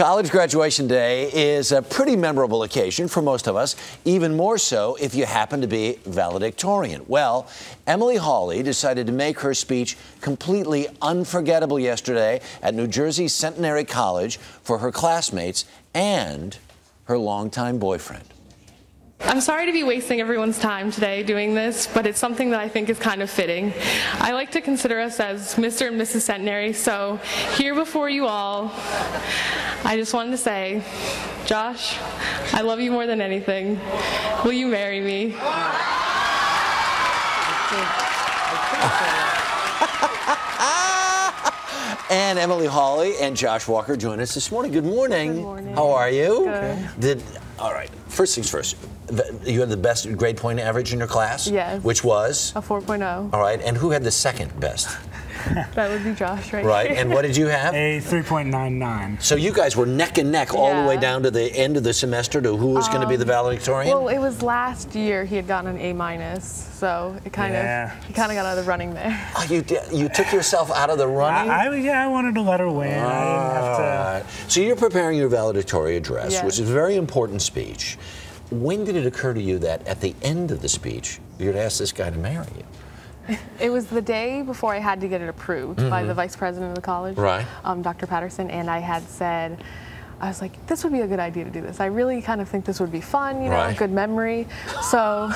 College graduation day is a pretty memorable occasion for most of us, even more so if you happen to be valedictorian. Well, Emily Hawley decided to make her speech completely unforgettable yesterday at New Jersey's Centenary College for her classmates and her longtime boyfriend. I'm sorry to be wasting everyone's time today doing this, but it's something that I think is kind of fitting. I like to consider us as Mr. and Mrs. Centenary, so here before you all, I just wanted to say, Josh, I love you more than anything. Will you marry me? And Emily Hawley and Josh Walker join us this morning. Good morning. Good morning. How are you? Good. All right, first things first. You had the best grade point average in your class? Yes. Which was? A 4.0. All right, and who had the second best? That would be Josh, right? Right, and what did you have? A 3.99. So you guys were neck and neck all the way down to the end of the semester to who was going to be the valedictorian? Well, it was last year he had gotten an A-, so it kind of he kind of got out of the running there. Oh, you took yourself out of the running? I wanted to let her win. I didn't have to. So you're preparing your valedictorian address, Yes. which is a very important speech. When did it occur to you that at the end of the speech, you'd ask this guy to marry you? It was the day before I had to get it approved by the vice president of the college, Right. Dr. Patterson, and I had said, I was like, this would be a good idea to do this. I really kind of think this would be fun, you know, Right. good memory. So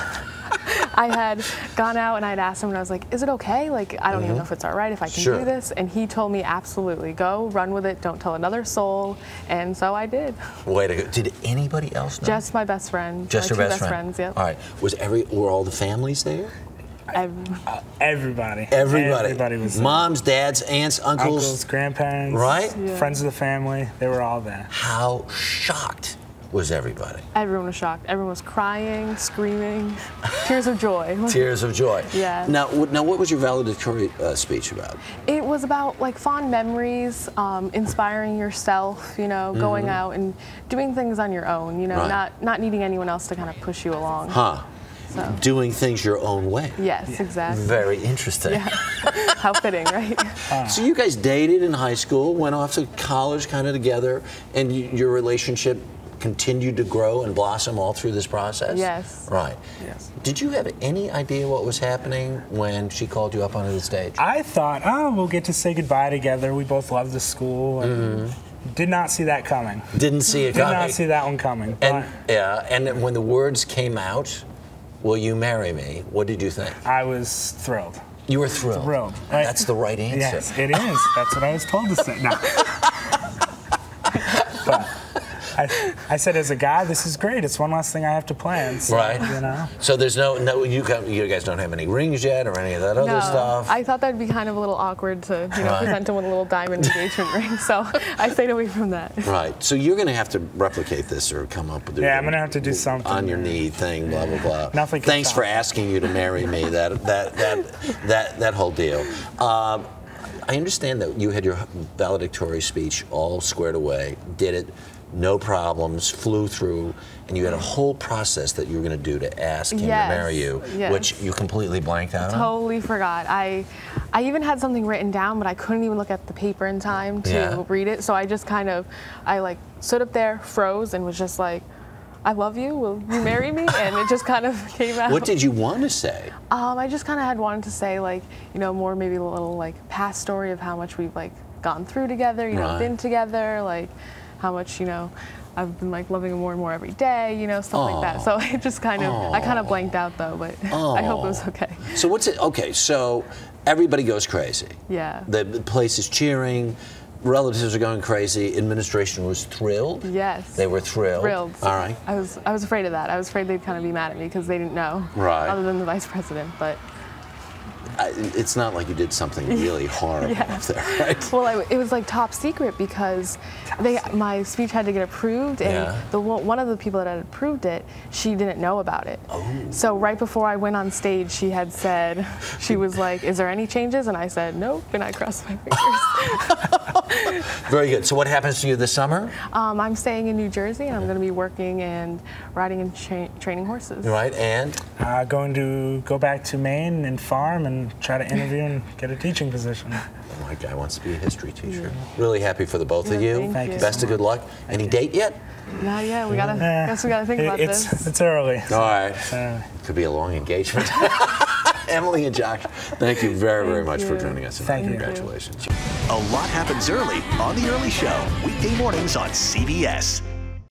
I had gone out and I'd asked him, and I was like, is it okay? Like, I don't even know if it's all right if I can Sure. do this. And he told me, absolutely, go, run with it, don't tell another soul. And so I did. Wait a minute, did anybody else know? Just my best friend. Just my your two best friend? friends, yep. All right, were all the families there? Everybody. Everybody. Everybody was there. Moms, dads, aunts, uncles. Grandparents. Right? Yeah. Friends of the family. They were all there. How shocked was everybody? Everyone was shocked. Everyone was crying, screaming, tears of joy. Tears of joy. Yeah. Now, what was your valedictorian speech about? It was about like fond memories, inspiring yourself, you know, going out and doing things on your own, you know, Right. not needing anyone else to kind of push you along. Huh. So. Doing things your own way. Yes, exactly. Very interesting. Yeah. How fitting, right? So you guys dated in high school, went off to college kind of together, and your relationship continued to grow and blossom all through this process? Yes. Right. Yes. Did you have any idea what was happening when she called you up onto the stage? I thought, oh, we'll get to say goodbye together. We both love the school. And did not see that coming. Didn't see it Did coming. not see that one coming. And yeah, and then when the words came out, will you marry me? What did you think? I was thrilled. You were thrilled. Thrilled. That's the right answer. Yes, it is. That's what I was told to say. No. But I said, as a guy, this is great. It's one less thing I have to plan. So, Right. You know. So there's you guys don't have any rings yet or any of that other stuff? I thought that'd be kind of a little awkward to, you know, Right. present him with a little diamond engagement ring, so I stayed away from that. Right. So you're going to have to replicate this or come up with Yeah, I'm going to have to do something. on your knee thing, blah blah blah. Nothing can Thanks top for asking you to marry me. That whole deal. I understand that you had your valedictory speech all squared away, did it, no problems, flew through, and you had a whole process that you were going to do to ask him to marry you, which you completely blanked out on? Totally forgot. I even had something written down, but I couldn't even look at the paper in time to read it. So I just kind of, I stood up there, froze, and was just like, I love you, will you marry me? And it just kind of came out. What did you want to say? I just kind of had wanted to say, like, you know, more maybe a little past story of how much we've gone through together, you know, been together, like how much, you know, I've been loving him more and more every day, you know, stuff like that. So it just kind of, I kind of blanked out though, but I hope it was okay. So what's it? Okay, so everybody goes crazy. Yeah. The place is cheering. Relatives are going crazy. Administration was thrilled. Yes. They were thrilled. Thrilled. All right. I was afraid of that. I was afraid they'd kind of be mad at me because they didn't know. Right. Other than the vice president, but. It's not like you did something really horrible up there, right? Well, it was top secret because my speech had to get approved, and one of the people that had approved it, she didn't know about it. Oh. So right before I went on stage, she had said, she was like, "Is there any changes?" And I said, "Nope," and I crossed my fingers. Very good. So what happens to you this summer? I'm staying in New Jersey, and I'm going to be working and riding and training horses. Right, and? Going to go back to Maine and farm and and try to interview and get a teaching position. My guy wants to be a history teacher. Really happy for the both of you. Thank you. Best of good luck. Any date yet? Not yet. We gotta. Guess we gotta think about this. It's early. All right. Could be a long engagement. Emily and Josh, thank you very much for joining us. Thank you. Congratulations. A lot happens early on The Early Show, weekday mornings on CBS.